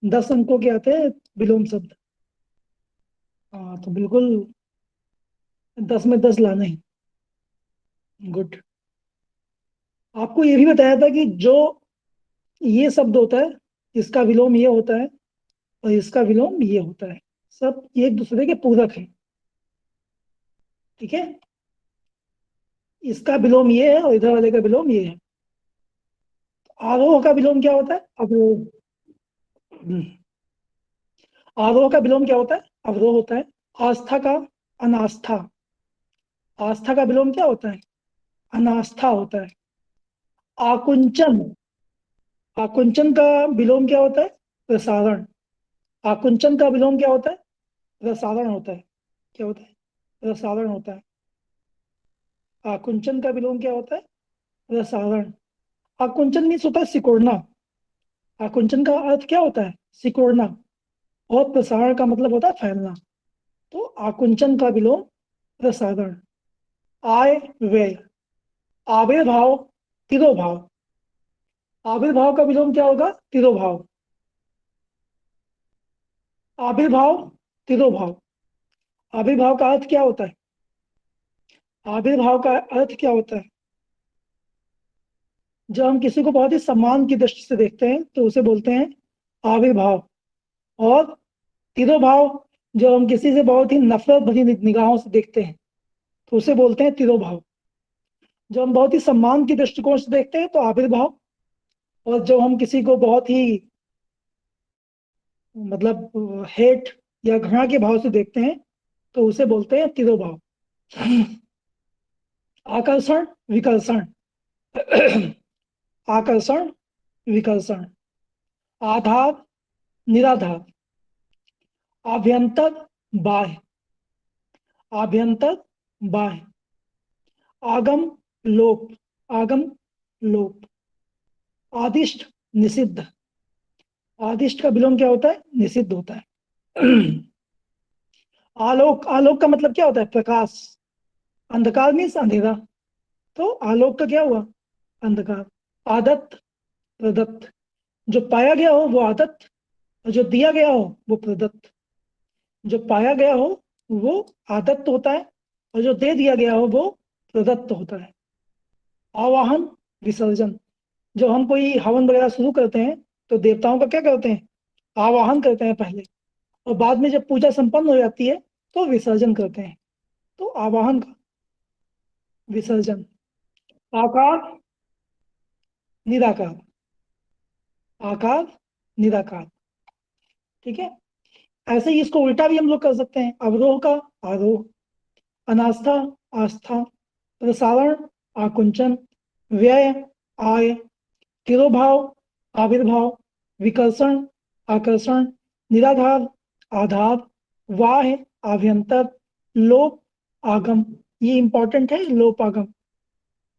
10 अंकों के आते हैं विलोम शब्द। हाँ तो बिल्कुल 10 में 10 लाना ही। गुड। आपको ये भी बताया था कि जो ये शब्द होता है इसका विलोम ये होता है और इसका विलोम ये होता है। सब एक दूसरे के पूरक हैं। ठीक है। इसका विलोम ये है और इधर वाले का विलोम ये है। आरोह का विलोम क्या होता है? अवरोह। आरोह का विलोम क्या होता है? अवरोह होता है। आस्था का अनास्था। आस्था का विलोम क्या होता है? अनास्था होता है। आकुंचन। आकुंचन का विलोम क्या होता है? प्रसारण। आकुंचन का विलोम क्या होता है? प्रसारण होता है। क्या होता है? प्रसारण होता है। आकुंचन का विलोम क्या होता है? प्रसारण। आकुंचन मीन्स होता है सिकुड़ना। आकुंचन का अर्थ क्या होता है? सिकुड़ना। और प्रसारण का मतलब होता है फैलना। तो आकुंचन का विलोम प्रसारण। आय व्यय। आविर्भाव तिरोभाव। आविर्भाव का विलोम क्या होगा? तिरोभाव। आविर्भाव तिरोभाव। आविर्भाव का अर्थ क्या होता है? आविर्भाव का अर्थ क्या होता है? जब हम किसी को बहुत ही सम्मान की दृष्टि से देखते हैं तो उसे बोलते हैं आविर्भाव। और तिरोभाव, जब हम किसी से बहुत ही नफरत भरी निगाहों से देखते हैं तो उसे बोलते हैं तिरोभाव। जब हम बहुत ही सम्मान की दृष्टिकोण से देखते हैं तो आविर्भाव। और जब हम किसी को बहुत ही मतलब हेट या घृणा के भाव से देखते हैं तो उसे बोलते हैं तिरोभाव। आकर्षण विकर्षण। आकर्षण विकर्षण। आधार निराधार। आभ्यंतर बाह्य। आभ्यंतर बाह्य। आगम लोप। आगम लोप। आदिष्ट निषिद्ध। आदिष्ट का विलोम क्या होता है? निषिद्ध होता है। आलोक। आलोक का मतलब क्या होता है? प्रकाश। अंधकार मीन्स अंधेरा। तो आलोक का क्या हुआ? अंधकार। आदत्त प्रदत्त। जो पाया गया हो वो आदत्त और जो दिया गया हो वो प्रदत्त। जो पाया गया हो वो आदत्त होता है और जो दे दिया गया हो वो प्रदत्त होता है। आवाहन विसर्जन। जब हम कोई हवन वगैरह शुरू करते हैं तो देवताओं का क्या करते हैं? आवाहन करते हैं पहले। और बाद में जब पूजा संपन्न हो जाती है तो विसर्जन करते हैं। तो आवाहन का विसर्जन। आकार निराकार। आकार निराकार। ठीक है। ऐसे ही इसको उल्टा भी हम लोग कर सकते हैं। अवरोह का आरोह। अनास्था आस्था। प्रसारण आकुंचन। व्यय आय। तिरोभाव आविर्भाव। विकर्षण आकर्षण। निराधार आधार। वाह्य आभ्यंतर। लोप आगम। ये इंपॉर्टेंट है। लोप आगम।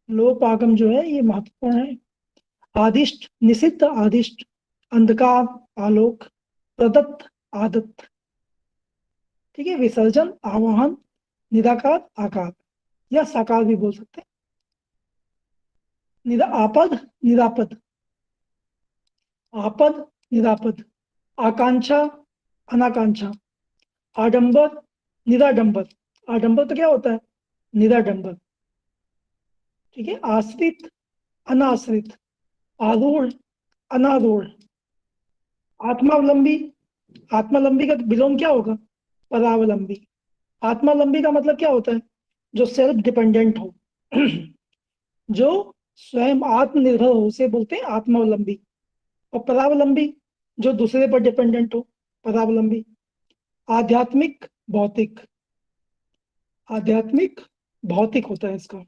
लोप आगम जो है ये महत्वपूर्ण है। आदिष्ट निषिद्ध आदिष्ट। अंधकार आलोक। प्रदत्त आदत्त। ठीक है। विसर्जन आवाहन निराकार आकार या साकार भी बोल सकते हैं। आपद निरापद। आपद निरापद। आकांक्षा अनाकांक्षा। आडंबर निराडंबर। आडंबर तो क्या होता है? निराडंबर। ठीक है। आश्रित अनाश्रित। आरूढ़ अनारूढ़। आत्मावलंबी। आत्मावलंबी का विलोम क्या होगा? परावलंबी। आत्मावलंबी का मतलब क्या होता है? जो सेल्फ डिपेंडेंट हो। जो स्वयं आत्मनिर्भर हो उसे बोलते हैं आत्मावलंबी। और परावलंबी जो दूसरे पर डिपेंडेंट हो। परावलंबी। आध्यात्मिक भौतिक। आध्यात्मिक भौतिक होता है इसका।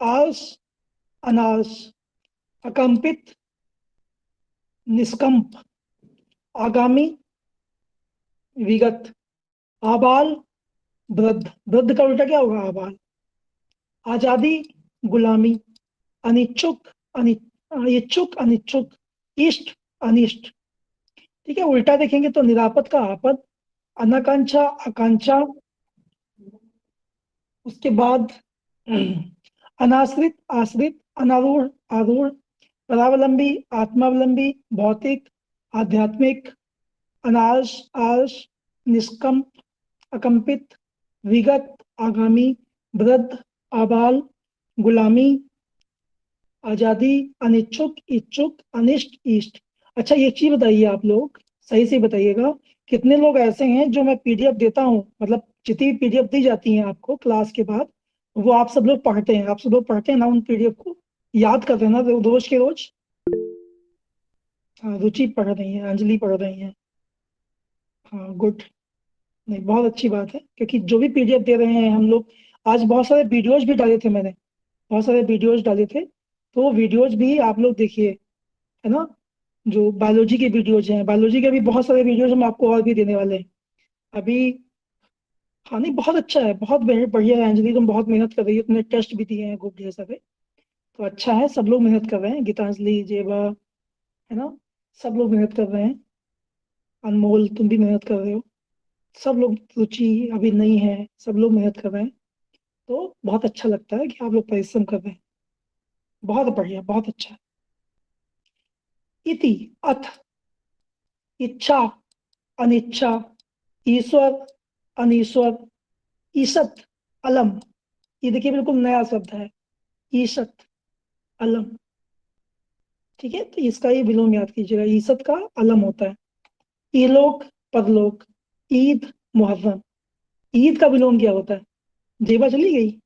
आस अनास। अकंपित निष्कंप। आगामी विगत। आबाल वृद्ध। वृद्ध का उल्टा क्या होगा? आबाल। आजादी गुलामी। अनिच्छुक अनि इच्छुक अनिच्छुक। इष्ट अनिष्ट। ठीक है। उल्टा देखेंगे तो निरापद का आपद। अनाकांक्षा आकांक्षा। उसके बाद अनाश्रित आश्रित। अनारूढ़ आरूढ़। परावलंबी आत्मावलंबी भौतिक आध्यात्मिक अनाश, आश, निष्कंप, अकंपित, विगत, आगामी, वृद्ध, आबाल, गुलामी, आजादी, अनिच्छुक, इच्छुक, अनिष्ट, इष्ट। अच्छा, ये चीज बताइए आप लोग, सही से बताइएगा, कितने लोग ऐसे हैं जो मैं पीडीएफ देता हूँ, मतलब जितनी भी पीडीएफ दी जाती हैं आपको क्लास के बाद, वो आप सब लोग पढ़ते हैं, आप सब लोग पढ़ते हैं ना उन पीडीएफ को, याद करते हैं ना रोज के रोज? हाँ, रुचि पढ़ रही है, अंजलि पढ़ रही है। हाँ, गुड। नहीं, बहुत अच्छी बात है, क्योंकि जो भी पीडीएफ दे रहे हैं हम लोग, आज बहुत सारे वीडियोज भी डाले थे मैंने, बहुत सारे वीडियोज डाले थे, तो वो वीडियोज भी आप लोग देखिए, है ना? जो बायोलॉजी के वीडियोज हैं, बायोलॉजी के भी बहुत सारे वीडियोज हम आपको और भी देने वाले हैं अभी। हाँ, नहीं, बहुत अच्छा है, बहुत बढ़िया है अंजलि, तुम बहुत मेहनत कर रही हो, तुमने टेस्ट भी दिए हैं ग्रुप ढेर सारे, तो अच्छा है, सब लोग मेहनत कर रहे हैं, गीतांजलि, जेबा, है ना, सब लोग मेहनत कर रहे हैं, अनमोल तुम भी मेहनत कर रहे हो, सब लोग, रुचि अभी नहीं है, सब लोग मेहनत कर रहे हैं, तो बहुत अच्छा लगता है कि आप लोग परिश्रम कर रहे हैं, बहुत बढ़िया, बहुत अच्छा। इति, अथ, इच्छा, अनिच्छा, ईश्वर, अनीश्वर, ईसत, अलम। ये देखिए बिल्कुल नया शब्द है, ईसत, अलम। ठीक है, तो इसका ये विलोम याद कीजिएगा, ईसत का अलम होता है। इहलोक, परलोक, ईद, मुहर्रम। ईद का विलोम क्या होता है? जेबा चली गई?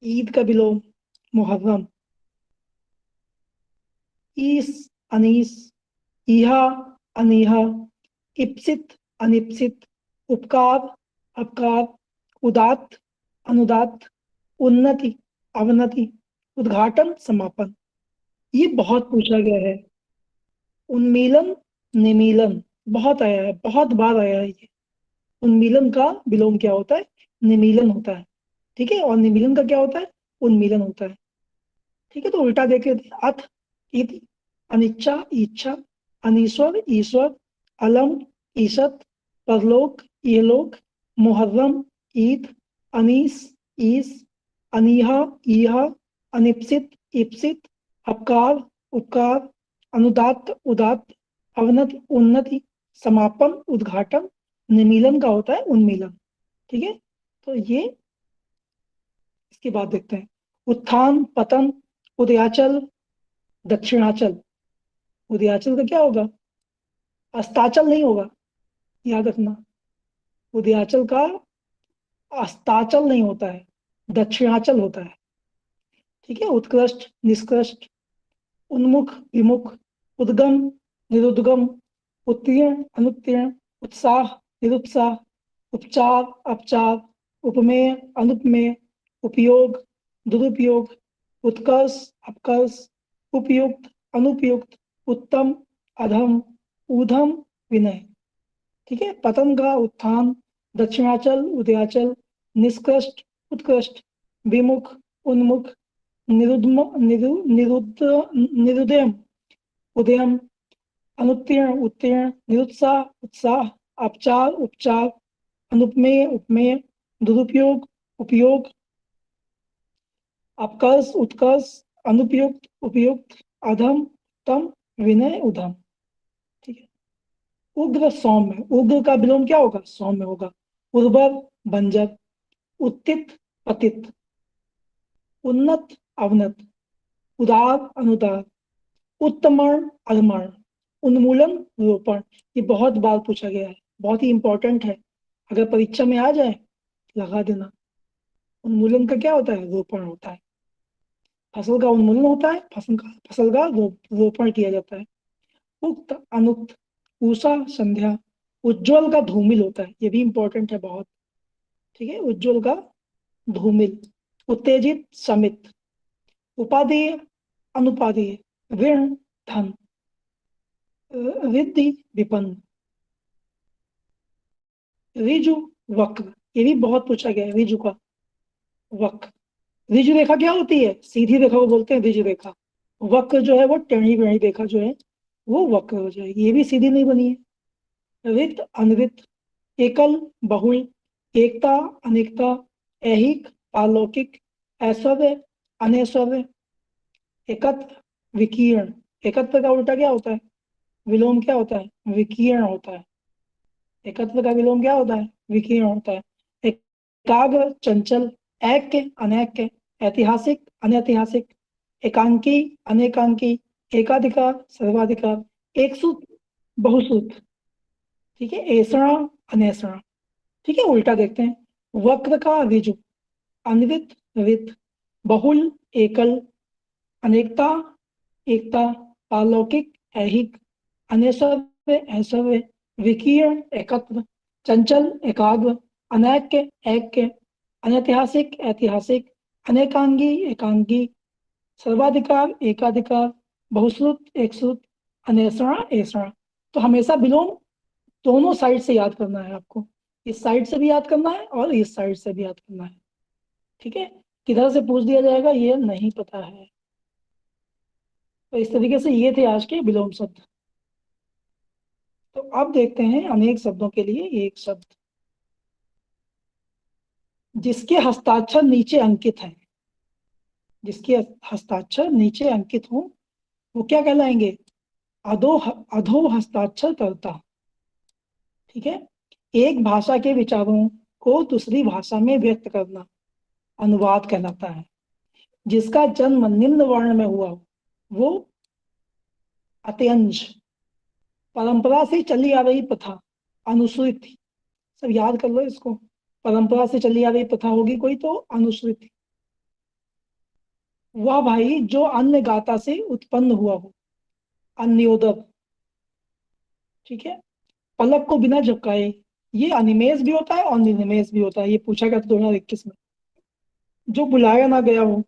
ईद का विलोम मुहर्रम। ईस, अनीस, इहा, अनीहा, इप्सित, अनिप्सित, उपकार, अपकार, उदात्त, अनुदात्त, उन्नति, अवनति, उद्घाटन, समापन। ये बहुत पूछा गया है। उन्मीलन, निमीलन, बहुत आया है, बहुत बार आया है ये। उन्मीलन का विलोम क्या होता है? निमीलन होता है। ठीक है, और निमीलन का क्या होता है? उन्मीलन होता है। ठीक है, तो उल्टा देख लेते हैं। अथ, इति, अनिच्छा, इच्छा, अनीश्वर, ईश्वर, अलम, ईशत, परलोक, इहलोक, मुहर्रम, ईद, अनीस, ईस, अनीहा, ईहा, अनिप्सित, इप्सित, अपकार, उपकार, अनुदात्त, उदात्त, अवनति, उन्नति, समापन, उद्घाटन, निमीलन का होता है उन्मीलन। ठीक है, तो ये इसके बाद देखते हैं। उत्थान, पतन, उदयाचल, दक्षिणाचल। उदयाचल का क्या होगा? अस्ताचल नहीं होगा, याद रखना। उदयाचल का अस्ताचल नहीं होता है, दक्षिणाचल होता है। ठीक है, उत्कृष्ट, निष्कृष्ट, उन्मुख, विमुख, उद्गम, निरुद्गम, उत्तीर्ण, अनुत्तीर्ण, उत्साह, निरुत्साह, उपचार, अपचार, उपमेय, अनुपमेय, उपयोग, दुरुपयोग, उत्कर्ष, अपकर्ष, उपयुक्त, अनुपयुक्त, उत्तम, अधम, ऊधम, विनय। ठीक है, पतन का उत्थान, दक्षिणाचल, उदयाचल, निष्कृष्ट, उत्कृष्ट, विमुख, उन्मुख, निरुद्म, निरुदयम, उदयम, अनुत्तीर्ण, उत्तीर्ण, निरुत्साह, उत्साह, अपचार, उपचार, अनुपमेय, उपमेय, दुरुपयोग, उपयोग, अपकर्ष, उत्कर्ष, अनुपयुक्त, उपयुक्त, अधम, उत्तम, विनय, उधम। ठीक है, उग्र, सौम्य। उग्र का विलोम क्या होगा? सौम्य होगा। उर्वर, बंजर, उत्थित, पतित, उन्नत, अवनत, उदार, अनुदार, उत्तमण, अधमण, उन्मूलन, रोपण। ये बहुत बार पूछा गया है, बहुत ही इंपॉर्टेंट है, अगर परीक्षा में आ जाए लगा देना। उन्मूलन का क्या होता है? रोपण होता है। फसल का उन्मूलन होता है, फसल का रोपण किया जाता है। उक्त, अनुक्त, उषा, संध्या, उज्ज्वल का धूमिल होता है, ये भी इंपॉर्टेंट है बहुत। ठीक है, उज्ज्वल का धूमिल। उत्तेजित, समित, उपादेय, अनुपादेय, ऋण, धन, रिद्धि, विपन्न, ऋजु, वक्र। ये भी बहुत पूछा गया है, ऋजु का वक्र। ऋजु रेखा क्या होती है? सीधी रेखा को बोलते हैं ऋजु रेखा। वक्र जो है वो टेढ़ी बेढ़ी रेखा जो है वो वक्र हो जाएगी, ये भी सीधी नहीं बनी है। रित, अनरित, एकल, बहुल, एकता, अनेकता, ऐहिक, पारलौकिक, ऐश्वर्य, अनैश्वर्य, एकत्र, विकीर्ण। एकत्र का उल्टा क्या होता है? विलोम क्या होता है? विकीर्ण होता है। एकत्व का विलोम क्या होता है? विकीर्ण होता है। एकाग्र चंचल, ऐक्य अनैक्य, ऐतिहासिक अनैतिहासिक, एकांकी अनेकांकी, एकाधिकार सर्वाधिकार, एकसूत बहुसूत। ठीक है, ऐसणा अनैसणा। ठीक है, उल्टा देखते हैं। वक्र का ऋजु, अनवित वित, बहुल एकल, अनेकता एकता, पारलौकिक ऐहिक, अनेसव्य ऐसव्य, विकीर्ण एकत्व, चंचल एकाग्र, अनैक्य ऐक्य, अनैतिहासिक ऐतिहासिक, अनेकांगी एकांगी, सर्वाधिकार एकाधिकार, बहुश्रुत एकश्रुत, अनेसणा ऐसणा। तो हमेशा विलोम दोनों साइड से याद करना है आपको। इस साइड से भी याद करना है और इस साइड से भी याद करना है। ठीक है, किधर से पूछ दिया जाएगा ये नहीं पता है। तो इस तरीके से ये थे आज के विलोम शब्द। तो अब देखते हैं अनेक शब्दों के लिए एक शब्द। जिसके हस्ताक्षर नीचे अंकित है, जिसके हस्ताक्षर नीचे अंकित हो वो क्या कहलाएंगे? अधो अधो हस्ताक्षर कर्ता। ठीक है, एक भाषा के विचारों को दूसरी भाषा में व्यक्त करना अनुवाद कहलाता है। जिसका जन्म निम्न वर्ण में हुआ हो वो अत्यंश। परंपरा से चली आ रही प्रथा अनुसूचित थी। सब याद कर लो इसको। परंपरा से चली आ रही प्रथा होगी कोई तो अनुसूचित थी। वह भाई जो अन्य गाता से उत्पन्न हुआ हो, अन्योदक। ठीक है, पलक को बिना झपकाए, ये अनिमेष भी होता है और निनिमेष भी होता है। ये पूछा गया था 2021 में। जो बुलाया ना गया हो,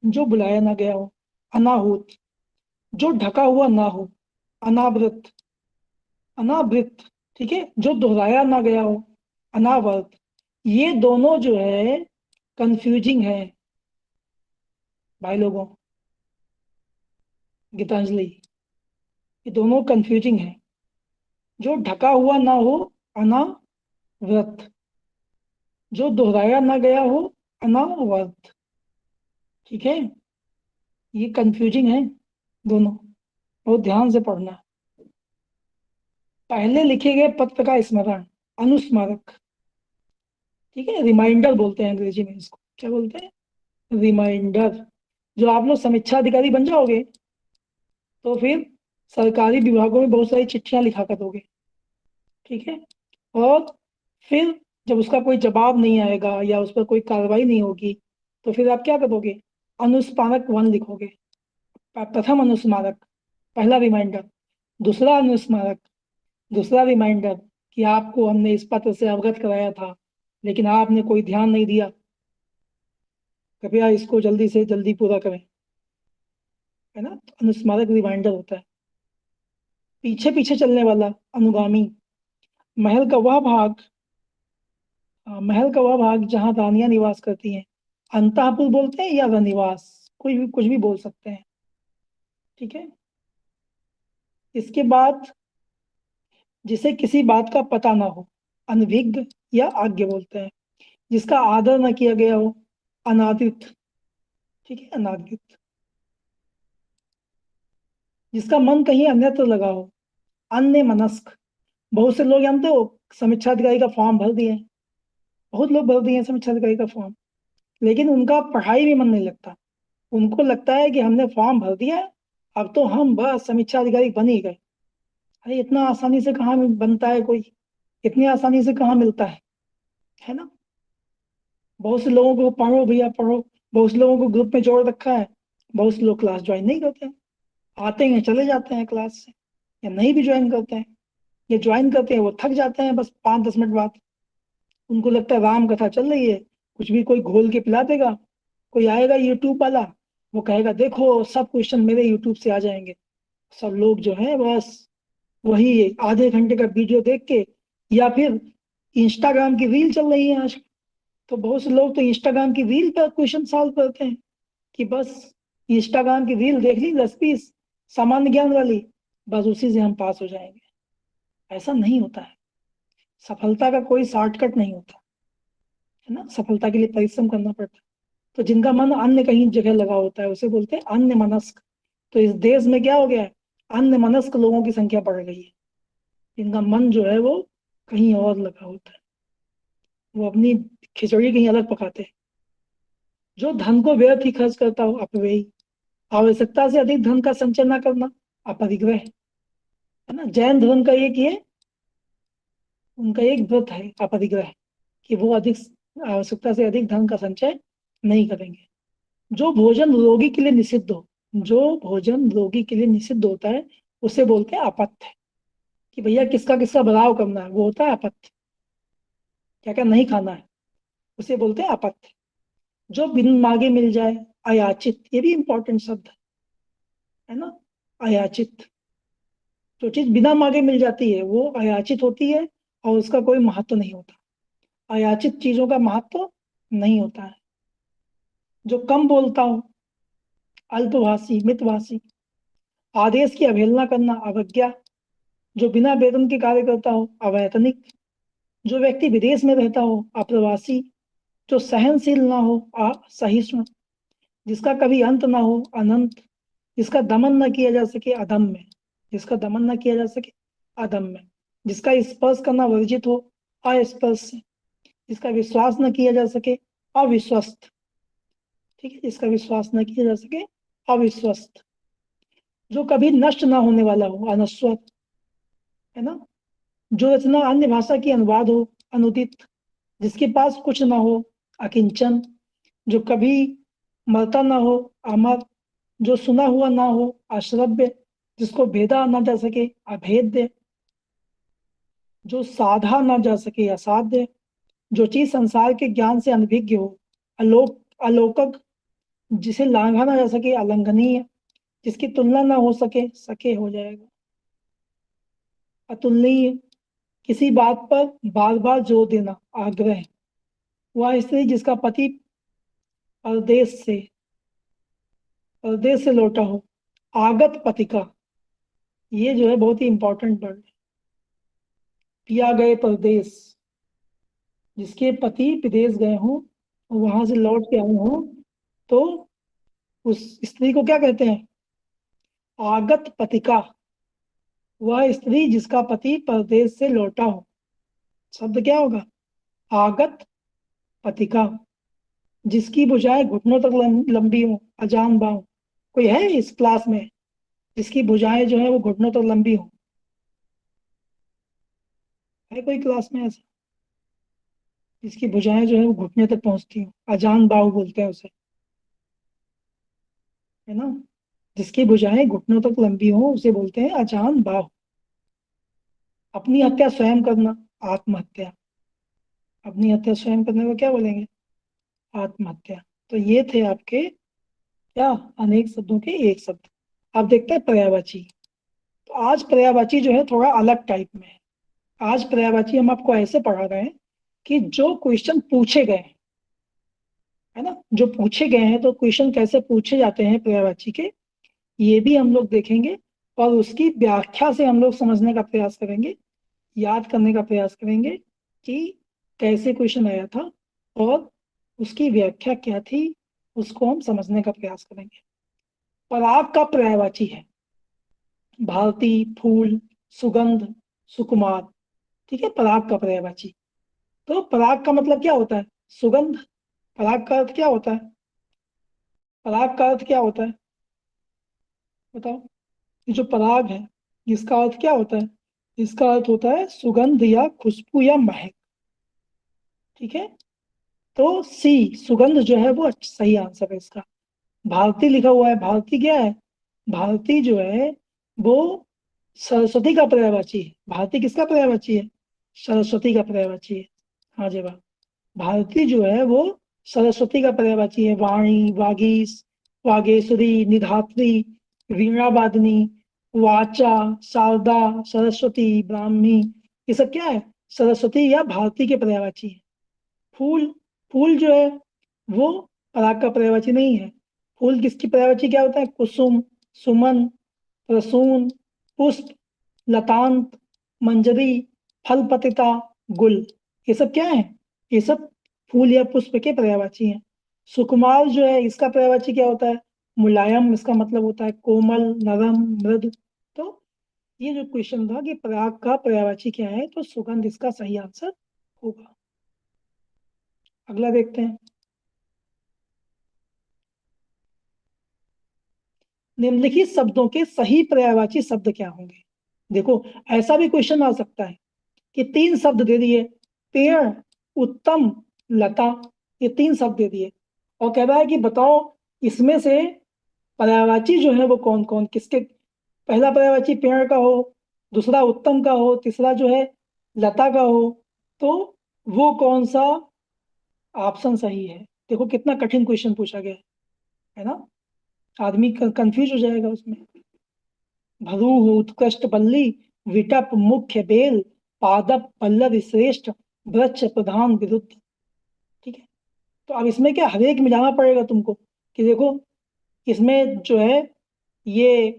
जो बुलाया ना गया हो, अनाहूत। जो ढका हुआ ना हो, अनावृत, अनावृत। ठीक है, जो दोहराया ना गया हो, अनावर्त। ये दोनों जो है कंफ्यूजिंग है भाई लोगों, गीतांजलि, ये दोनों कंफ्यूजिंग है। जो ढका हुआ ना हो, अनाव्रत। जो दोहराया ना गया हो, अनावर्त। ठीक है, ये कंफ्यूजिंग है दोनों, बहुत ध्यान से पढ़ना। पहले लिखे गए पत्र का स्मरण, अनुस्मारक। ठीक है, रिमाइंडर बोलते हैं अंग्रेजी में इसको। क्या बोलते हैं? रिमाइंडर। जो आप लोग समीक्षा अधिकारी बन जाओगे तो फिर सरकारी विभागों में बहुत सारी चिट्ठियां लिखा कर दोगे। ठीक है, और फिर जब उसका कोई जवाब नहीं आएगा या उस पर कोई कार्रवाई नहीं होगी तो फिर आप क्या करोगे? अनुस्मारक 1 लिखोगे। प्रथम अनुस्मारक, पहला रिमाइंडर। दूसरा अनुस्मारक, दूसरा रिमाइंडर कि आपको हमने इस पत्र से अवगत कराया था लेकिन आपने कोई ध्यान नहीं दिया, कृपया इसको जल्दी से जल्दी पूरा करें। है ना, तो अनुस्मारक रिमाइंडर होता है। पीछे पीछे चलने वाला, अनुगामी। महल का वह भाग, महल का वह भाग जहाँ रानियां निवास करती हैं, अंतःपुर बोलते हैं या रनिवास, कोई भी कुछ भी बोल सकते हैं। ठीक है, इसके बाद जिसे किसी बात का पता ना हो, अनभिज्ञ या आज्ञ बोलते हैं। जिसका आदर न किया गया हो, अनादृत। ठीक है, अनादृत। जिसका मन कहीं अन्यत्र लगा हो, अन्य मनस्क। बहुत से लोग जानते हो समीक्षा अधिकारी का फॉर्म भर दिए, बहुत लोग भर दिए हैं समीक्षा अधिकारी का फॉर्म, लेकिन उनका पढ़ाई में मन नहीं लगता। उनको लगता है कि हमने फॉर्म भर दिया है, अब तो हम बस समीक्षा अधिकारी बन ही गए। अरे इतना आसानी से कहाँ बनता है कोई, इतनी आसानी से कहाँ मिलता है ना। बहुत से लोगों को पढ़ो भैया पढ़ो, बहुत से लोगों को ग्रुप में जोड़ रखा है, बहुत से लोग क्लास ज्वाइन नहीं करते हैं, आते हैं चले जाते हैं क्लास से, या नहीं भी ज्वाइन करते हैं, या ज्वाइन करते हैं वो थक जाते हैं बस 5-10 मिनट बाद। उनको लगता है राम कथा चल रही है, कुछ भी कोई घोल के पिला देगा। कोई आएगा यूट्यूब वाला, वो कहेगा देखो सब क्वेश्चन मेरे यूट्यूब से आ जाएंगे। सब लोग जो है बस वही आधे घंटे का वीडियो देख के, या फिर इंस्टाग्राम की रील चल रही है आज, तो बहुत से लोग तो इंस्टाग्राम की रील पर क्वेश्चन सॉल्व करते हैं कि बस इंस्टाग्राम की रील देख ली 10-20 सामान्य ज्ञान वाली, बस उसी से हम पास हो जाएंगे। ऐसा नहीं होता है। सफलता का कोई शॉर्टकट नहीं होता है ना, सफलता के लिए परिश्रम करना पड़ता है। तो जिनका मन अन्य कहीं जगह लगा होता है उसे बोलते हैं अन्य मनस्क। तो इस देश में क्या हो गया है, अन्य मनस्क लोगों की संख्या बढ़ गई है, इनका मन जो है वो कहीं और लगा होता है, वो अपनी खिचड़ी कहीं अलग पकाते हैं। जो धन को व्यर्थ ही खर्च करता हो अपव्ययी, आवश्यकता से अधिक धन का संचय न करना अपरिग्रह, है ना। जैन धर्म का एक ये उनका एक व्रत है अपरिग्रह, कि वो अधिक आवश्यकता से अधिक धन का संचय नहीं करेंगे। जो भोजन रोगी के लिए निषिद्ध हो, जो भोजन रोगी के लिए निषिद्ध होता है उसे बोलते हैं अपथ्य, कि भैया किसका किसका बदलाव करना है, वो होता है अपथ्य, क्या क्या नहीं खाना है, उसे बोलते हैं अपथ्य। जो बिन मांगे मिल जाए अयाचित, ये भी इंपॉर्टेंट शब्द है ना, अयाचित। जो चीज बिना मांगे मिल जाती है वो अयाचित होती है, और उसका कोई महत्व नहीं होता। अयाचित चीजों का महत्व नहीं होता है। जो कम बोलता हो अल्पभाषी मितभाषी, आदेश की अवहेलना करना अवज्ञा, जो बिना वेतन के कार्य करता हो अवैतनिक, जो व्यक्ति विदेश में रहता हो अप्रवासी, जो सहनशील ना हो असहिष्णु, जिसका कभी अंत ना हो अनंत, जिसका दमन न किया जा सके अदम्य, जिसका दमन न किया जा सके अदम्य, जिसका स्पर्श करना वर्जित हो अस्पर्श, जिसका विश्वास न किया जा सके अविश्वस्त, ठीक है, जिसका विश्वास न किया जा सके अविश्वस्त, जो कभी नष्ट ना होने वाला हो अनश्वर, है ना, जो रचना अन्य भाषा की अनुवाद हो अनुदित, जिसके पास कुछ ना हो अकिंचन, जो कभी मरता ना हो अमर, जो सुना हुआ ना हो अश्रव्य, जिसको भेदा ना जा सके अभेद्य, जो साधा ना जा सके असाध्य, जो चीज संसार के ज्ञान से अनभिज्ञ हो अलौकिक, जिसे लांघा ना जा सके अलंघनीय, जिसकी तुलना ना हो सके सके हो जाएगा अतुलनीय, किसी बात पर बार बार जोर देना आग्रह, वह स्त्री जिसका पति परदेश से परदेश से लौटा हो आगत पथिका, ये जो है बहुत ही इंपॉर्टेंट वर्ड, पिया गए परदेश, जिसके पति विदेश गए हों और वहां से लौट के आए हों, तो उस स्त्री को क्या कहते हैं, आगत पथिका, वह स्त्री जिसका पति परदेश से लौटा हो, शब्द क्या होगा, आगत पथिका, जिसकी भुजाएं घुटनों तक लंबी हो अजान बाह, कोई है इस क्लास में जिसकी भुजाएं जो है वो घुटनों तक लंबी हो, है कोई क्लास में ऐसा जिसकी भुजाएं जो है वो घुटने तक पहुंचती हो, अजान बाहु बोलते हैं उसे, है ना, जिसकी भुजाएं घुटनों तक लंबी हो उसे बोलते हैं अजान बाहु। अपनी हत्या स्वयं करना आत्महत्या, अपनी हत्या स्वयं करने को क्या बोलेंगे, आत्महत्या। तो ये थे आपके क्या, अनेक शब्दों के एक शब्द। अब देखते हैं पर्यायवाची। तो आज पर्यायवाची जो है थोड़ा अलग टाइप में है। आज पर्यायवाची हम आपको ऐसे पढ़ा रहे हैं कि जो क्वेश्चन पूछे गए हैं, है ना, जो पूछे गए हैं, तो क्वेश्चन कैसे पूछे जाते हैं पर्यायवाची के, ये भी हम लोग देखेंगे, और उसकी व्याख्या से हम लोग समझने का प्रयास करेंगे, याद करने का प्रयास करेंगे कि कैसे क्वेश्चन आया था और उसकी व्याख्या क्या थी, उसको हम समझने का प्रयास करेंगे। पराग का पर्यायवाची है भारती, फूल, सुगंध, सुकुमार, ठीक है, पराग का पर्यायवाची। तो पराग का मतलब क्या होता है, सुगंध। पराग का अर्थ क्या होता है, पराग का अर्थ क्या होता है, बताओ। ये जो पराग है इसका अर्थ क्या होता है, इसका अर्थ होता है सुगंध या खुशबू या महक, ठीक है। तो सी सुगंध जो है वो सही आंसर है इसका। भारती लिखा हुआ है, भारती क्या है, भारती जो है वो सरस्वती का पर्यायवाची है। भारती किसका पर्यायवाची है, सरस्वती का पर्यायवाची है। हाँ जी वाह। भारती जो है वो सरस्वती का पर्यायवाची है। वाणी, वागीश, वागेश्वरी, निधात्री, वीणा वादनी, वाचा, शारदा, सरस्वती, ब्राह्मी, ये सब क्या है, सरस्वती या भारती के पर्यायवाची है। फूल, फूल जो है वो पराग का पर्यायवाची नहीं है। फूल किसकी पर्यायवाची क्या होता है, कुसुम, सुमन, प्रसून, पुष्प, लतांत, मंजरी, फल पतिता, गुल, ये सब क्या है, ये सब फूल या पुष्प के पर्यायवाची हैं। सुकुमार जो है इसका पर्यायवाची क्या होता है, मुलायम, इसका मतलब होता है कोमल, नरम, मृदु। तो ये जो क्वेश्चन था कि पराग का पर्यायवाची क्या है, तो सुगंध इसका सही आंसर होगा। अगला देखते हैं। निम्नलिखित शब्दों के सही पर्यायवाची शब्द क्या होंगे। देखो, ऐसा भी क्वेश्चन आ सकता है कि 3 शब्द दे दिए, पेड़, उत्तम, लता, ये 3 शब्द दे दिए, और कह रहा है कि बताओ इसमें से पर्यायवाची जो है वो कौन कौन किसके, पहला पर्यायवाची पेड़ का हो, दूसरा उत्तम का हो, तीसरा जो है लता का हो, तो वो कौन सा ऑप्शन सही है। देखो कितना कठिन क्वेश्चन पूछा गया है ना, आदमी कंफ्यूज हो जाएगा उसमें। भरूह उत्कृष्ट बल्ली, विटप मुख्य बेल, पादप पल्लव श्रेष्ठ, वृक्ष प्रधान विरुद्ध। ठीक है, तो अब इसमें क्या हर एक में जाना पड़ेगा तुमको कि देखो इसमें जो है ये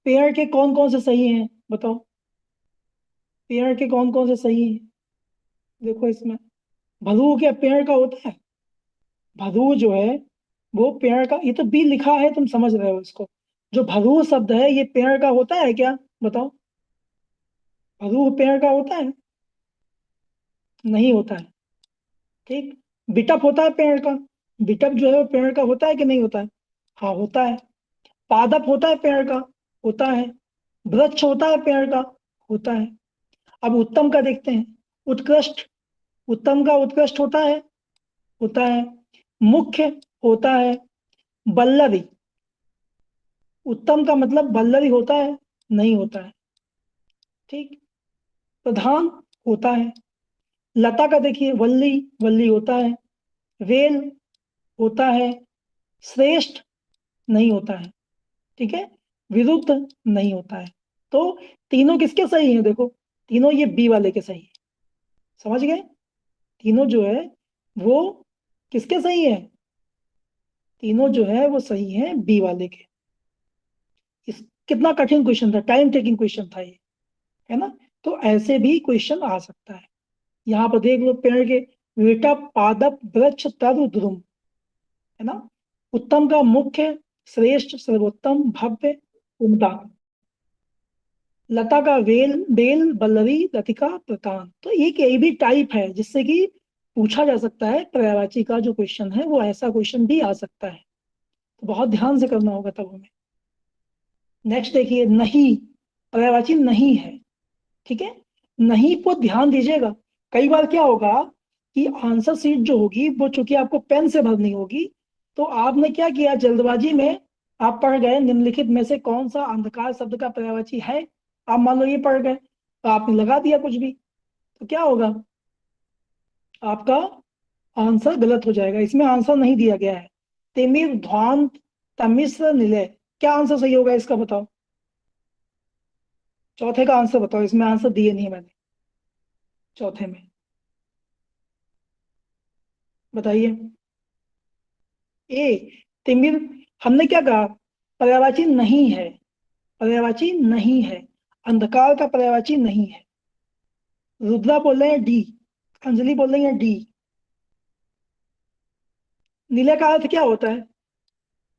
पेड़ के कौन कौन से सही हैं, बताओ पेड़ के कौन कौन से सही हैं। देखो इसमें भदू क्या पेड़ का होता है, भदू जो है वो पेड़ का, ये तो बी लिखा है तुम समझ रहे हो इसको, जो भदू शब्द है ये पेड़ का होता है क्या, बताओ भदू पेड़ का होता है, नहीं होता है। ठीक, बिटप होता है पेड़ का, बिटप जो है वो पेड़ का होता है कि नहीं होता है, हाँ होता है। पादप होता है पेड़ का, होता है। वृक्ष होता है पेड़ का, होता है। अब उत्तम का देखते हैं, उत्कृष्ट, उत्तम का उत्कृष्ट होता है। मुख्य होता है। बल्लवी, उत्तम का मतलब बल्लवी होता है, नहीं होता है। ठीक, प्रधान होता है। लता का देखिए वल्ली, वल्ली होता है। वेल होता है। श्रेष्ठ नहीं होता है। ठीक है, विरुद्ध नहीं होता है। तो तीनों किसके सही हैं, देखो तीनों ये बी वाले के सही है, समझ गए, तीनों जो है वो किसके सही है, तीनों जो है वो सही है बी वाले के। इस कितना कठिन क्वेश्चन था, टाइम टेकिंग क्वेश्चन था ये, है ना। तो ऐसे भी क्वेश्चन आ सकता है। यहाँ पर देख लो पेड़ के, वेटा पादप वृक्ष तरु ध्रुम, है ना। उत्तम का मुख्य, श्रेष्ठ, सर्वोत्तम, भव्य, उम्दा। लता का वेल, बेल, बल्लवी, लतिका, प्रतान। तो एक ये भी टाइप है जिससे कि पूछा जा सकता है पर्यायवाची का जो क्वेश्चन है वो ऐसा क्वेश्चन भी आ सकता है, तो बहुत ध्यान से करना होगा तब हमें। नेक्स्ट देखिए, नहीं, पर्यायवाची नहीं है। ठीक है, नहीं को ध्यान दीजिएगा। कई बार क्या होगा कि आंसर शीट जो होगी वो चूंकि आपको पेन से भरनी होगी, तो आपने क्या किया जल्दबाजी में, आप पढ़ गए निम्नलिखित में से कौन सा अंधकार शब्द का पर्यायवाची है, आप मान लो ये पढ़ गए तो आपने लगा दिया कुछ भी, तो क्या होगा, आपका आंसर गलत हो जाएगा। इसमें आंसर नहीं दिया गया है। तिमिर, ध्वांत, तमिश्र, निलय, क्या आंसर सही होगा इसका बताओ, चौथे का आंसर बताओ, इसमें आंसर दिए नहीं है मैंने चौथे में, बताइए। ए, तिमिर, हमने क्या कहा, पर्यायवाची नहीं है, पर्यायवाची नहीं है, अंधकार का पर्यायवाची नहीं है। रुद्रा बोल रहे हैं डी, अंजलि बोल रही है डी। नीले का अर्थ क्या होता है,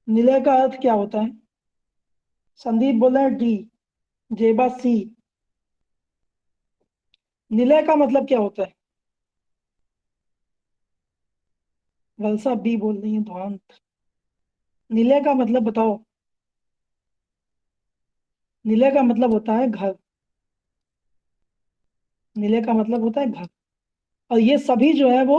नीले का अर्थ क्या होता है, संदीप बोल रहे हैं डी, जेबा सी। निलय का मतलब क्या होता है, वलसा बी बोल रही है ध्वांत। निलय का मतलब बताओ, निलय का मतलब होता है घर, निलय का मतलब होता है घर। और ये सभी जो है वो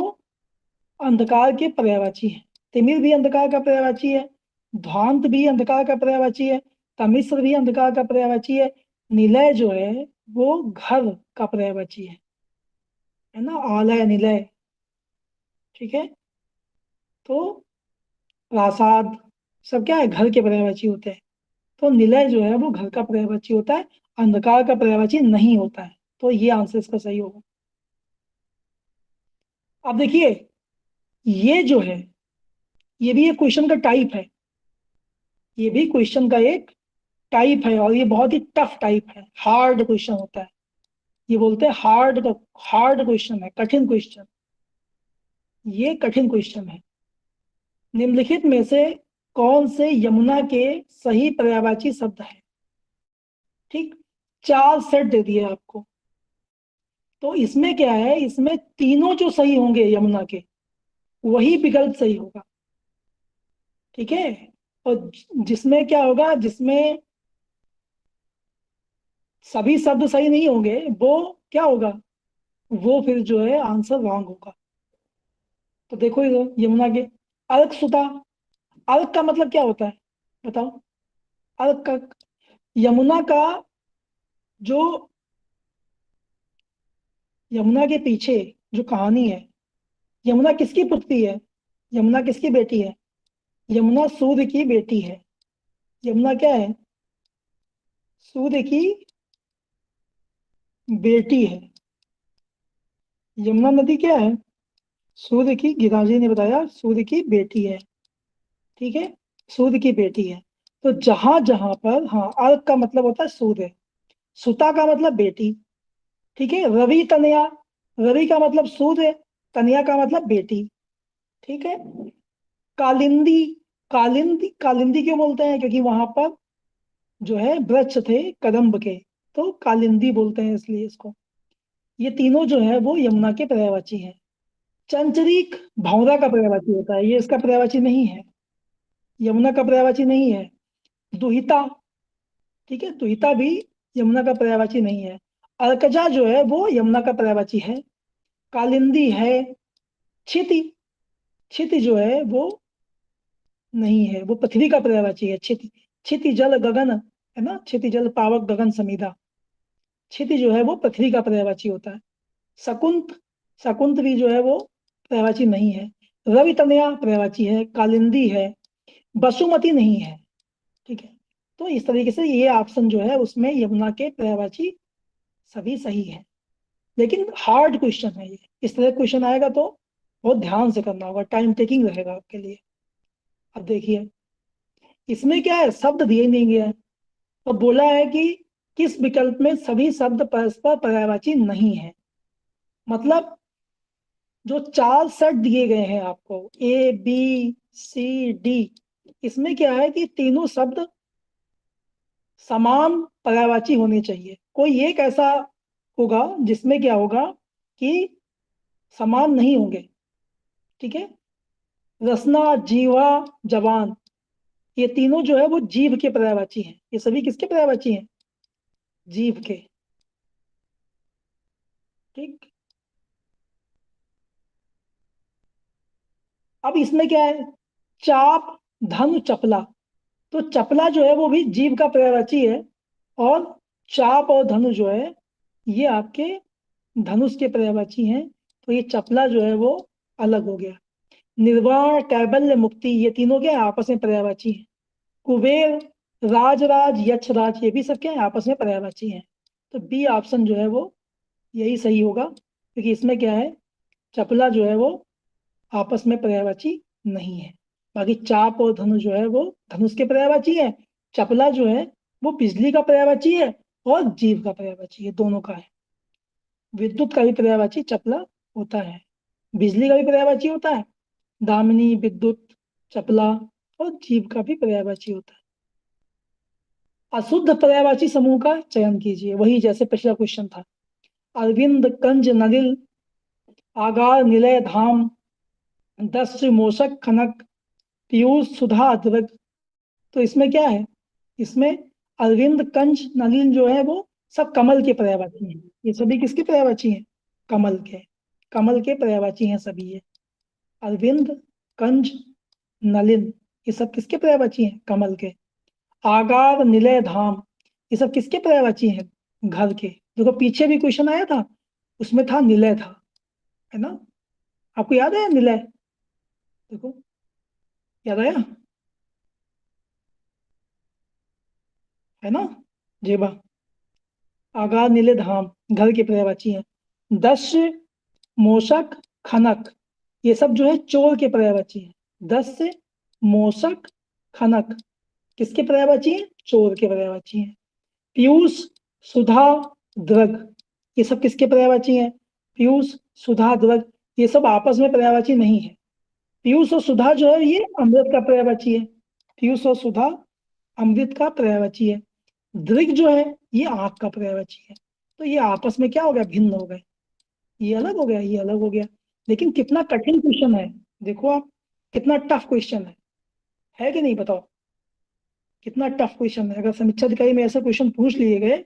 अंधकार के पर्यायवाची है। तिमिर भी अंधकार का पर्यायवाची है, ध्वांत भी अंधकार का पर्यायवाची है, तमिश्र भी अंधकार का पर्यायवाची है। निलय जो है वो घर का पर्यायवाची है ना, आलय निलय। ठीक है, तो प्रासाद सब क्या है, घर के पर्यायवाची होते हैं। तो निलय जो है वो घर का पर्यायवाची होता है, अंधकार का पर्यायवाची नहीं होता है। तो ये आंसर इसका सही होगा। अब देखिए, ये जो है ये भी एक क्वेश्चन का टाइप है, ये भी क्वेश्चन का एक टाइप है, और ये बहुत ही टफ टाइप है, हार्ड क्वेश्चन होता है। ये बोलते हैं हार्ड का, हार्ड क्वेश्चन है, कठिन क्वेश्चन, ये कठिन क्वेश्चन है। निम्नलिखित में से कौन से यमुना के सही पर्यायवाची शब्द है। ठीक, 4 सेट दे दिए आपको, तो इसमें क्या है, इसमें तीनों जो सही होंगे यमुना के, वही विकल्प सही होगा। ठीक है। और जिसमें क्या होगा, जिसमें सभी शब्द सही नहीं होंगे, वो क्या होगा, वो फिर जो है आंसर रॉन्ग होगा। तो देखो इधर यमुना के, अर्क सुता, अर्क का मतलब क्या होता है, बताओ। अर्क का, यमुना का जो, यमुना के पीछे जो कहानी है, यमुना किसकी पुत्री है, यमुना किसकी बेटी है, यमुना सूर्य की बेटी है। यमुना क्या है, सूर्य की बेटी है। यमुना नदी क्या है, सूर्य की, गीताजी ने बताया सूर्य की बेटी है। ठीक है, सूर्य की बेटी है। तो जहां जहां पर, हाँ, अर्क का मतलब होता है सूर्य, सुता का मतलब बेटी। ठीक है, रवि तनया, रवि का मतलब सूर्य, तनया का मतलब बेटी। ठीक है। कालिंदी, कालिंदी, कालिंदी क्यों बोलते हैं, क्योंकि वहां पर जो है वृक्ष थे कदम्ब के, तो कालिंदी बोलते हैं इसलिए इसको। ये तीनों जो है वो यमुना के पर्यायवाची हैं। चंचरीक भौरा का पर्यायवाची होता है, ये इसका पर्यायवाची नहीं है, यमुना का पर्यायवाची नहीं है। दुहिता, ठीक है, दुहिता भी यमुना का पर्यायवाची नहीं है। अर्कजा जो है वो यमुना का पर्यायवाची है। कालिंदी है। क्षिति, क्षिति जो है वो नहीं है, वो पृथ्वी का पर्यायवाची है। क्षिति, क्षिति जल गगन है ना, क्षिति जल पावक गगन समीधा, क्षिति जो है वो पृथ्वी का पर्यायवाची होता है। शकुंत, शकुंत भी जो है वो पर्यायवाची नहीं है। रवि तनया पर्यायवाची है, कालिंदी है, बसुमती नहीं है। ठीक है। तो इस तरीके से ये ऑप्शन जो है उसमें यमुना के पर्यायवाची सभी सही है। लेकिन हार्ड क्वेश्चन है ये, इस तरह क्वेश्चन आएगा तो बहुत ध्यान से करना होगा, टाइम टेकिंग रहेगा आपके लिए। अब देखिए, इसमें क्या है, शब्द दिए नहीं गया है, तो बोला है कि किस विकल्प में सभी शब्द परस्पर पर्यायवाची नहीं है। मतलब जो 4 सेट दिए गए हैं आपको, ए बी सी डी, इसमें क्या है कि तीनों शब्द समान पर्यायवाची होने चाहिए। कोई एक ऐसा होगा जिसमें क्या होगा कि समान नहीं होंगे। ठीक है। रसना, जीवा, जवान, ये तीनों जो है वो जीव के पर्यायवाची हैं। ये सभी किसके पर्यायवाची हैं, जीव के। ठीक। अब इसमें क्या है, चाप, धनु, चपला, तो चपला जो है वो भी जीव का पर्यायवाची है, और चाप और धनु जो है ये आपके धनुष के पर्यायवाची हैं। तो ये चपला जो है वो अलग हो गया। निर्वाण, कैबल्य, मुक्ति, ये तीनों क्या है, आपस में पर्यायवाची हैं। कुबेर, राजराज, यक्षराज, ये भी सब क्या है, आपस में पर्यायवाची हैं। तो बी ऑप्शन जो है वो यही सही होगा, क्योंकि इसमें क्या है, चपला जो है वो आपस में पर्यायवाची नहीं है। बाकी चाप और धनु जो है वो धनुष के पर्यायवाची है, चपला जो है वो बिजली का पर्यायवाची है, और जीव का पर्यायवाची है, दोनों का है। विद्युत का भी पर्यायवाची चपला होता है, बिजली का भी पर्यायवाची होता है, दामिनी, विद्युत, चपला, और जीव का भी पर्यायवाची होता है। अशुद्ध पर्यायवाची समूह का चयन कीजिए, वही जैसे पिछला क्वेश्चन था। अरविंद, कंज, नलिल, आगार, निलय, धाम, दस्यु, मूषक, खनक, पीयूष, सुधा, अद्रक। तो इसमें क्या है, इसमें अरविंद, कंज, नलिन जो है वो सब कमल के पर्यायवाची हैं। ये सभी किसके पर्यायवाची हैं, कमल के, कमल के पर्यायवाची हैं सभी ये। अरविंद, कंज, नलिन, ये सब किसके पर्यायवाची हैं, कमल के। आगार, निलय, धाम, ये सब किसके पर्यायवाची हैं, घर के। देखो पीछे भी क्वेश्चन आया था, उसमें था निलय था, है ना, आपको याद है निलय, देखो याद आया, है ना, जेबा। आगार, नीले, धाम घर के पर्यायवाची हैं। दस्य, मूषक, खनक, ये सब जो है चोर के पर्यायवाची हैं। दस्य, मूषक, खनक किसके पर्यायवाची हैं, चोर के पर्यायवाची हैं। पीयूष, सुधा, द्रग, ये सब किसके पर्यायवाची हैं, पीयूष, सुधा, द्रग, ये सब आपस में पर्यायवाची नहीं है। पीयूष और सुधा जो है ये अमृत का पर्यायवाची है, पीयूष और सुधा अमृत का पर्यायवाची है। दृग जो है ये आंख का पर्यायवाची है। तो ये आपस में क्या हो गया, भिन्न हो गए, ये अलग हो गया, ये अलग हो गया। लेकिन कितना कठिन क्वेश्चन है, देखो आप, कितना टफ क्वेश्चन है कि नहीं, बताओ कितना टफ क्वेश्चन है। अगर समीक्षा अधिकारी में ऐसे क्वेश्चन पूछ लिए गए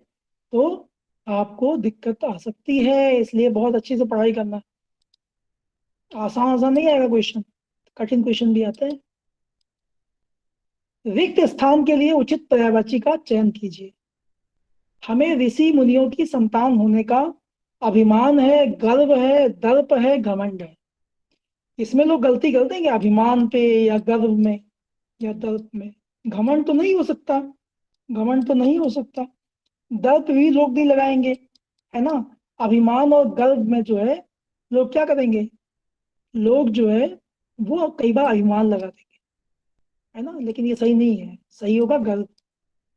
तो आपको दिक्कत आ सकती है, इसलिए बहुत अच्छे से पढ़ाई करना। आसान आसान नहीं आएगा क्वेश्चन, कठिन क्वेश्चन भी आते हैं। रिक्त स्थान के लिए उचित पर्यायवाची का चयन कीजिए। हमें ऋषि मुनियों की संतान होने का अभिमान है, गर्व है, दर्प है, घमंड है। इसमें लोग गलती करते हैं कि अभिमान पे या गर्व में या दर्प में। घमंड तो नहीं हो सकता, घमंड तो नहीं हो सकता, दर्प भी लोग नहीं लगाएंगे, है ना। अभिमान और गर्व में जो है लोग क्या करेंगे, लोग जो है वो कई बार अभिमान लगा देंगे, है ना। लेकिन ये सही नहीं है, सही होगा गर्व।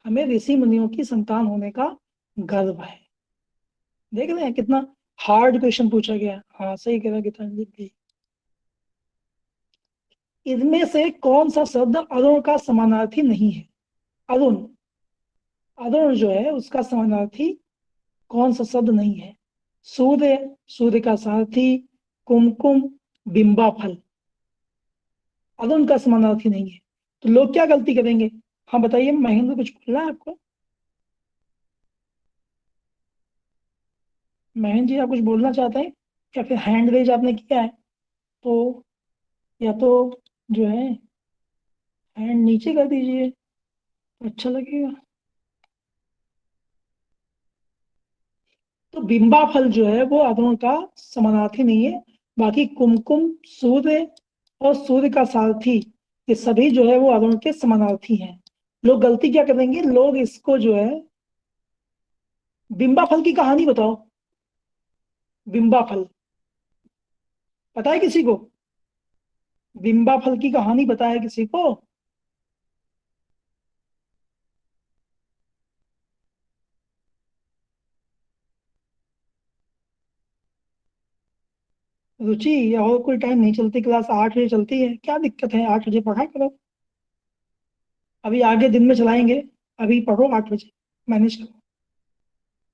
हमें ऋषि मुनियों की संतान होने का गर्व है। देख रहे हैं कितना हार्ड क्वेश्चन पूछा गया। हाँ सही कह रहा गीतांजलि भी। इनमें से कौन सा शब्द अरुण का समानार्थी नहीं है। अरुण, अरुण जो है उसका समानार्थी कौन सा शब्द नहीं है। सूर्य, सूर्य का सारथी, कुमकुम, बिंबा फल, अरुण का समानार्थी नहीं है। तो लोग क्या गलती करेंगे। हाँ बताइए महेंद्र, कुछ बोलना है आपको। महेंद्र जी आप कुछ बोलना चाहते हैं, या फिर हैंड रेज आपने किया है तो, या तो जो है हैंड नीचे कर दीजिए तो अच्छा लगेगा। तो बिंबा फल जो है वो अरुण का समानार्थी नहीं है। बाकी कुमकुम, सूर्य और सूर्य का सारथी, ये सभी जो है वो अरुण के समानार्थी हैं। लोग गलती क्या करेंगे, लोग इसको जो है, बिंबा फल की कहानी बताओ। बिंबा फल पता है किसी को, बिंबा फल की कहानी पता है किसी को। रुचि, या और कोई टाइम नहीं चलती क्लास, 8 बजे चलती है, क्या दिक्कत है, 8 बजे पढ़ा करो। अभी आगे दिन में चलाएंगे, अभी पढ़ो 8 बजे, मैनेज करो।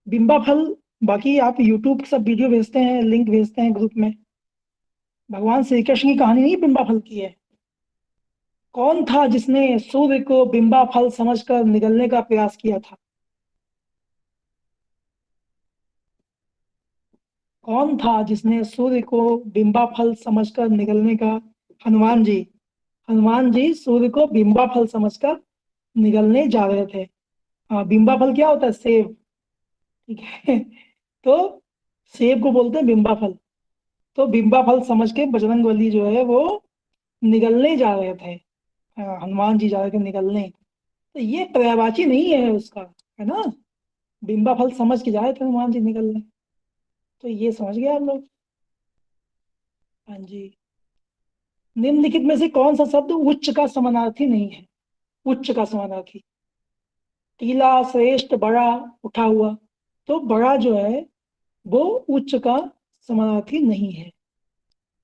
बिंबा फल, बाकी आप यूट्यूब सब वीडियो भेजते हैं, लिंक भेजते हैं ग्रुप में। भगवान श्री कृष्ण की कहानी नहीं बिंबा फल की है। कौन था जिसने सूर्य को बिंबा फल समझकर निगलने का प्रयास किया था। कौन था जिसने सूर्य को बिंबा फल समझकर निगलने का, हनुमान जी। हनुमान जी सूर्य को बिंबा फल समझकर निगलने जा रहे थे। हाँ, बिंबा फल क्या होता है, सेब, ठीक है। तो सेब को बोलते हैं बिंबा फल। तो बिंबा फल समझ के बजरंगबली जो है वो निगलने जा रहे थे। हनुमान जी जा रहे थे निगलने। तो ये पर्यायवाची नहीं है उसका, है ना। बिंबा फल समझ के जा रहे थे हनुमान जी निगलने। तो ये समझ गए आप लोग। हाँ जी। निम्नलिखित में से कौन सा शब्द उच्च का समानार्थी नहीं है। उच्च का समानार्थी, टीला, श्रेष्ठ, बड़ा, उठा हुआ। तो बड़ा जो है वो उच्च का समानार्थी नहीं है।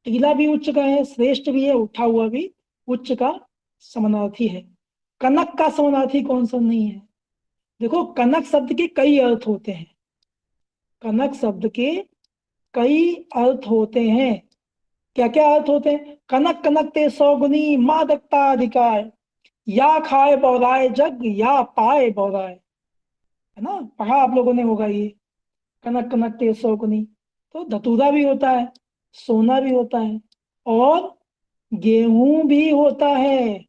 टीला भी उच्च का है, श्रेष्ठ भी है, उठा हुआ भी उच्च का समानार्थी है। कनक का समानार्थी कौन सा नहीं है। देखो कनक शब्द के कई अर्थ होते हैं, कनक शब्द के कई अर्थ होते हैं। क्या क्या अर्थ होते हैं, कनक कनक ते सौगुनी मादकता अधिकार, या खाए बौराए जग या पाए बौराए, है ना, पढ़ा आप लोगों ने होगा ये। कनक कनक ते सौगुनी, तो धतूरा भी होता है, सोना भी होता है, और गेहूं भी होता है,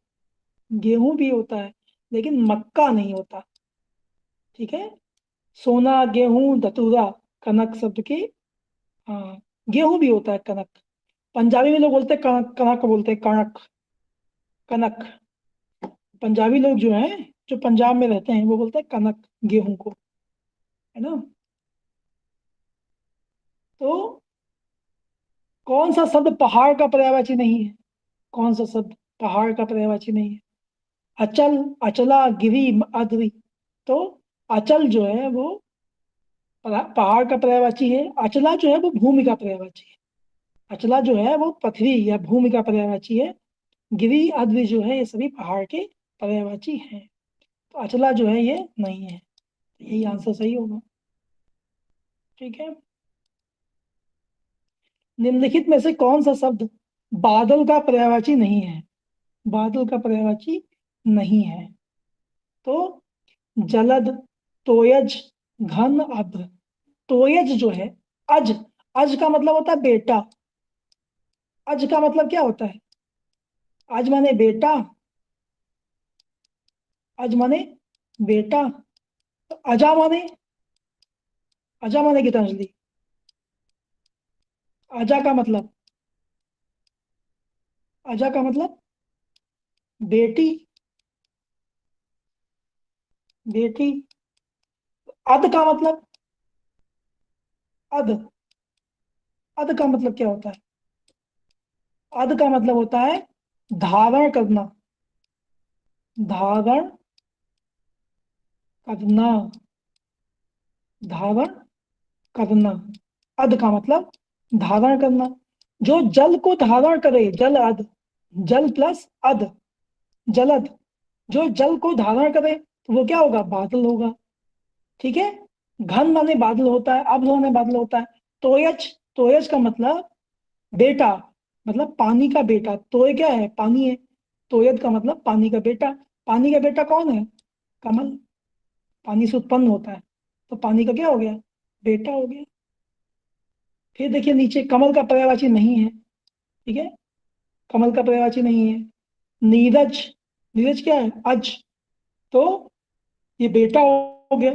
गेहूं भी होता है, लेकिन मक्का नहीं होता, ठीक है। सोना, गेहूं, धतूरा, कनक शब्द के। हाँ, गेहूं भी होता है, कनक। पंजाबी में लोग बोलते हैं कणक, कनक बोलते हैं, कणक, कनक। पंजाबी लोग जो हैं, जो पंजाब में रहते हैं, वो बोलते हैं कनक गेहूं को, है ना। तो कौन सा शब्द पहाड़ का पर्यायवाची नहीं है। कौन सा शब्द पहाड़ का पर्यायवाची नहीं है। अचल, अचला, गिरी, अद्री। तो अचल जो है वो पहाड़ का पर्यायवाची है। अचला जो है वो भूमि का पर्यायवाची है। अचला जो है वो पृथ्वी या भूमि का पर्यायवाची है। गिरी, अद्री जो है ये सभी पहाड़ के पर्यायवाची हैं। तो अचला जो है ये नहीं है। यही आंसर सही होगा। ठीक है, निम्नलिखित में से कौन सा शब्द बादल का पर्यायवाची नहीं है? बादल का पर्यायवाची नहीं है। तो जलद, तोयज, घन, अभ्र। तोयज जो है, अज, अज का मतलब होता है बेटा। अज का मतलब क्या होता है? अज माने बेटा, अज माने बेटा। तो अजा माने गीतांजलि, अजा का मतलब, अजा का मतलब बेटी, बेटी। अद का मतलब, अद, अद का मतलब क्या होता है? अद का मतलब होता है धारण करना, धारण करना, धारण करना। अद का मतलब धारण करना। जो जल को धारण करे, जल अद, जल प्लस अद, जलद। जो जल को धारण करे तो वो क्या होगा? बादल होगा। ठीक है, घन माने बादल होता है, अब माने बादल होता है। तोयच, तोयच का मतलब बेटा, मतलब पानी का बेटा। तोय क्या है? पानी है। तोयद का मतलब पानी का बेटा। पानी का बेटा कौन है? कमल, पानी से उत्पन्न होता है, तो पानी का क्या हो गया? बेटा हो गया। फिर देखिए नीचे, कमल का पर्यायवाची नहीं है। ठीक है, कमल का पर्यायवाची नहीं है। नीरज, नीरज क्या है? अज, तो ये बेटा हो गया।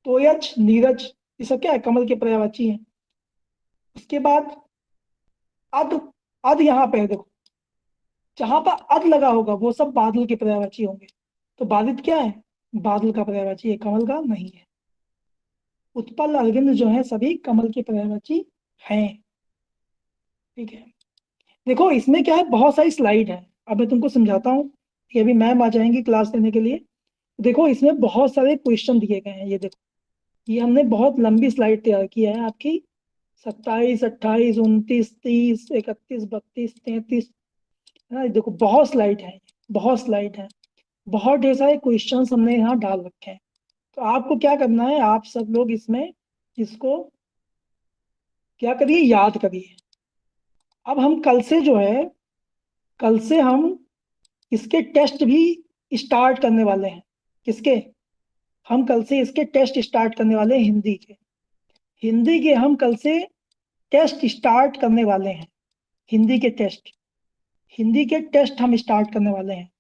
तोयज, नीरज, ये सब क्या है? कमल के पर्यायवाची है। उसके बाद अद, अद यहाँ पे है देखो, जहां पर अद लगा होगा वो सब बादल के पर्यायवाची होंगे। तो बाधित क्या है? बादल का पर्यायवाची है, कमल का नहीं है। उत्पल, अरविंद जो है सभी कमल के पर्यायवाची हैं। ठीक है, देखो इसमें क्या है, बहुत सारी स्लाइड है। अब मैं तुमको समझाता हूँ, ये अभी मैम आ जाएंगी क्लास लेने के लिए। देखो इसमें बहुत सारे क्वेश्चन दिए गए हैं, ये देखो, ये हमने बहुत लंबी स्लाइड तैयार की है आपकी। 27, 28, 29, 30, 31, 32, 33, है ना? ये देखो बहुत स्लाइड है, बहुत स्लाइड है, बहुत ढेर सारे क्वेश्चंस हमने यहाँ डाल रखे हैं। तो आपको क्या करना है, आप सब लोग इसमें इसको क्या करिए, याद करिए। अब हम कल से जो है, कल से हम इसके टेस्ट भी स्टार्ट करने वाले हैं। किसके? हम कल से इसके टेस्ट स्टार्ट करने वाले हैं, हिंदी के। हिंदी के हम कल से टेस्ट स्टार्ट करने वाले हैं, हिंदी के टेस्ट। हिंदी के टेस्ट हम स्टार्ट करने वाले हैं।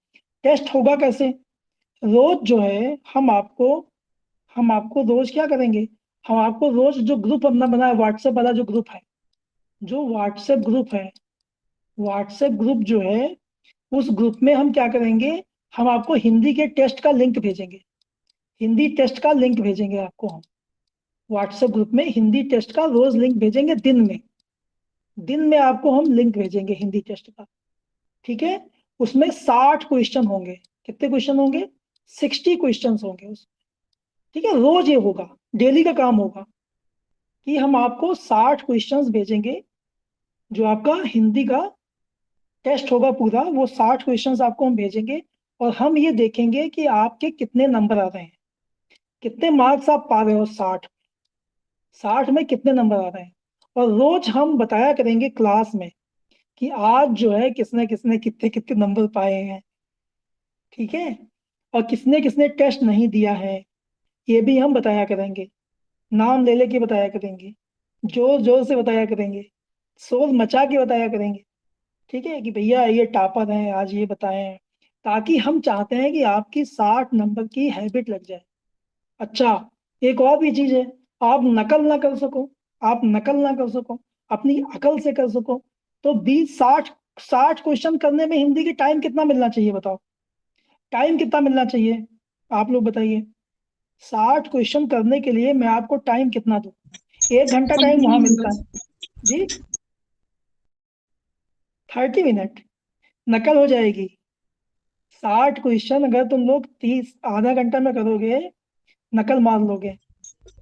टेस्ट होगा कैसे? रोज जो है हम आपको रोज क्या करेंगे, हम आपको रोज जो ग्रुप अपना बना है, व्हाट्सएप वाला जो ग्रुप है, जो व्हाट्सएप ग्रुप है, व्हाट्सएप ग्रुप जो है, उस ग्रुप में हम क्या करेंगे, हम आपको हिंदी के टेस्ट का लिंक भेजेंगे। हिंदी टेस्ट का लिंक भेजेंगे आपको हम व्हाट्सएप ग्रुप में। हिंदी टेस्ट का रोज लिंक भेजेंगे, दिन में आपको हम लिंक भेजेंगे हिंदी टेस्ट का। ठीक है, उसमें 60 क्वेश्चन होंगे। कितने क्वेश्चन होंगे? 60 क्वेश्चन होंगे उसमें। ठीक है, रोज ये होगा, डेली का काम होगा कि हम आपको 60 क्वेश्चंस भेजेंगे। जो आपका हिंदी का टेस्ट होगा पूरा, वो 60 क्वेश्चंस आपको हम भेजेंगे। और हम ये देखेंगे कि आपके कितने नंबर आ रहे हैं, कितने मार्क्स आप पा रहे हो। 60 में कितने नंबर आ रहे हैं। और रोज हम बताया करेंगे क्लास में कि आज जो है किसने किसने कितने कितने नंबर पाए हैं। ठीक है, और किसने किसने टेस्ट नहीं दिया है, ये भी हम बताया करेंगे। नाम ले लेके बताया करेंगे, जोर जोर से बताया करेंगे, शोर मचा के बताया करेंगे। ठीक है, कि भैया ये टॉपर हैं, आज ये बताए हैं। ताकि हम चाहते हैं कि आपकी 60 नंबर की हैबिट लग जाए। अच्छा, एक और भी चीज है, आप नकल ना कर सको, आप नकल ना कर सको, अपनी अकल से कर सको। तो 20, 60, 60 क्वेश्चन करने में हिंदी के टाइम कितना मिलना चाहिए बताओ? टाइम कितना मिलना चाहिए? आप लोग बताइए। 60 क्वेश्चन करने के लिए मैं आपको टाइम कितना दूं? 1 घंटा टाइम वहां मिलता है जी, 30 मिनट नकल हो जाएगी। 60 क्वेश्चन अगर तुम लोग 30 आधा घंटा में करोगे, नकल मार लोगे।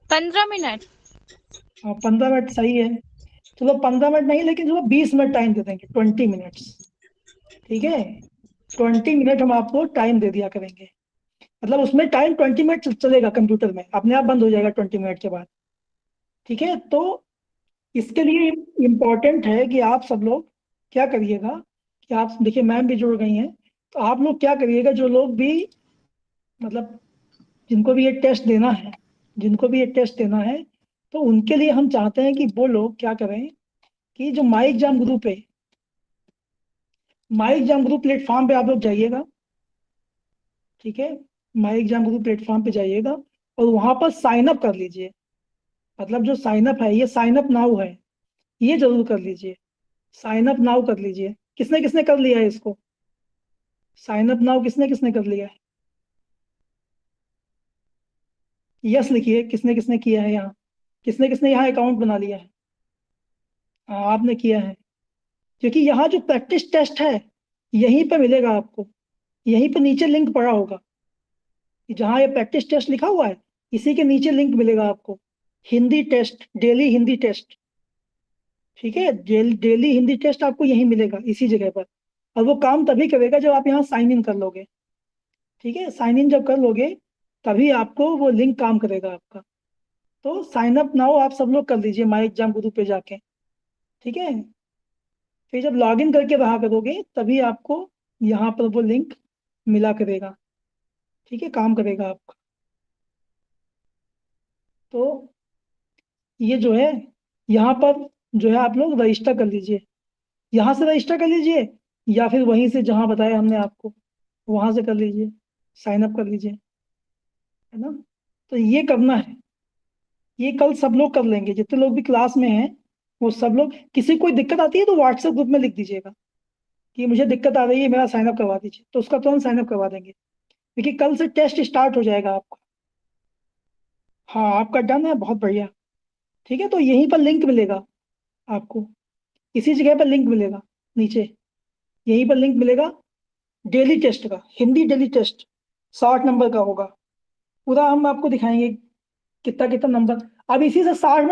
15 मिनट। हाँ, 15 मिनट सही है। चलो 15 मिनट नहीं, लेकिन चलो 20 मिनट टाइम दे देंगे, 20 मिनट्स। ठीक है, 20 मिनट हम आपको टाइम दे दिया करेंगे। मतलब उसमें टाइम 20 मिनट चलेगा, कंप्यूटर में अपने आप बंद हो जाएगा 20 मिनट के बाद। ठीक है, तो इसके लिए इम्पोर्टेंट है कि आप सब लोग क्या करिएगा, कि आप देखिए मैम भी जुड़ गई हैं, तो आप लोग क्या करिएगा, जो लोग भी मतलब जिनको भी ये टेस्ट देना है, जिनको भी ये टेस्ट देना है, तो उनके लिए हम चाहते हैं कि वो लोग क्या करें, कि जो माई एग्जाम ग्रुप है, माई एग्जाम ग्रुप प्लेटफॉर्म पे आप लोग जाइएगा। ठीक है, माई एग्जाम ग्रुप प्लेटफॉर्म पे जाइएगा और वहां पर साइन अप कर लीजिए। मतलब जो साइन अप है, ये साइन अप नाउ है, ये जरूर कर लीजिए। साइन अप नाउ कर लीजिए। किसने किसने कर लिया है इसको? साइन अप नाउ किसने किसने कर लिया है? यस लिखिए, किसने किसने किया है यहाँ? किसने किसने यहाँ अकाउंट बना लिया है? हाँ, आपने किया है। क्योंकि यहाँ जो प्रैक्टिस टेस्ट है, यहीं पे मिलेगा आपको, यहीं पे नीचे लिंक पड़ा होगा, जहाँ ये प्रैक्टिस टेस्ट लिखा हुआ है, इसी के नीचे लिंक मिलेगा आपको। Hindi test, daily Hindi test. ठीक है, डेली हिंदी टेस्ट आपको यहीं मिलेगा, इसी जगह पर। और वो काम तभी करेगा जब आप यहाँ साइन इन कर लोगे। ठीक है, साइन इन जब कर लोगे, तभी आपको वो लिंक काम करेगा आपका। तो साइन अप नाउ आप सब लोग कर लीजिए माई एग्जाम गुरु पे जाके। ठीक है, फिर जब लॉग इन करके रहा करोगे, तभी आपको यहाँ पर वो लिंक मिला करेगा। ठीक है, काम करेगा आपका। तो ये जो है, यहाँ पर जो है आप लोग रजिस्टर कर लीजिए। यहाँ से रजिस्टर कर लीजिए, या फिर वहीं से जहाँ बताया हमने आपको, वहां से कर लीजिए, साइन अप कर लीजिए। है ना? तो ये करना है, ये कल सब लोग कर लेंगे, जितने लोग भी क्लास में हैं वो सब लोग। किसी को कोई दिक्कत आती है तो व्हाट्सएप ग्रुप में लिख दीजिएगा कि मुझे दिक्कत आ रही है, मेरा साइन अप करवा दीजिए, तो उसका तुरंत साइन अप करवा देंगे। क्योंकि कल से टेस्ट स्टार्ट हो जाएगा आपका। हाँ, आपका डन है, बहुत बढ़िया। ठीक है, तो यहीं पर लिंक मिलेगा आपको, इसी जगह पर लिंक मिलेगा नीचे, यहीं पर लिंक मिलेगा डेली टेस्ट का। हिंदी डेली टेस्ट 60 नंबर का होगा, पूरा हम आपको दिखाएंगे कितना कितना नंबर। अब इसी से 60 में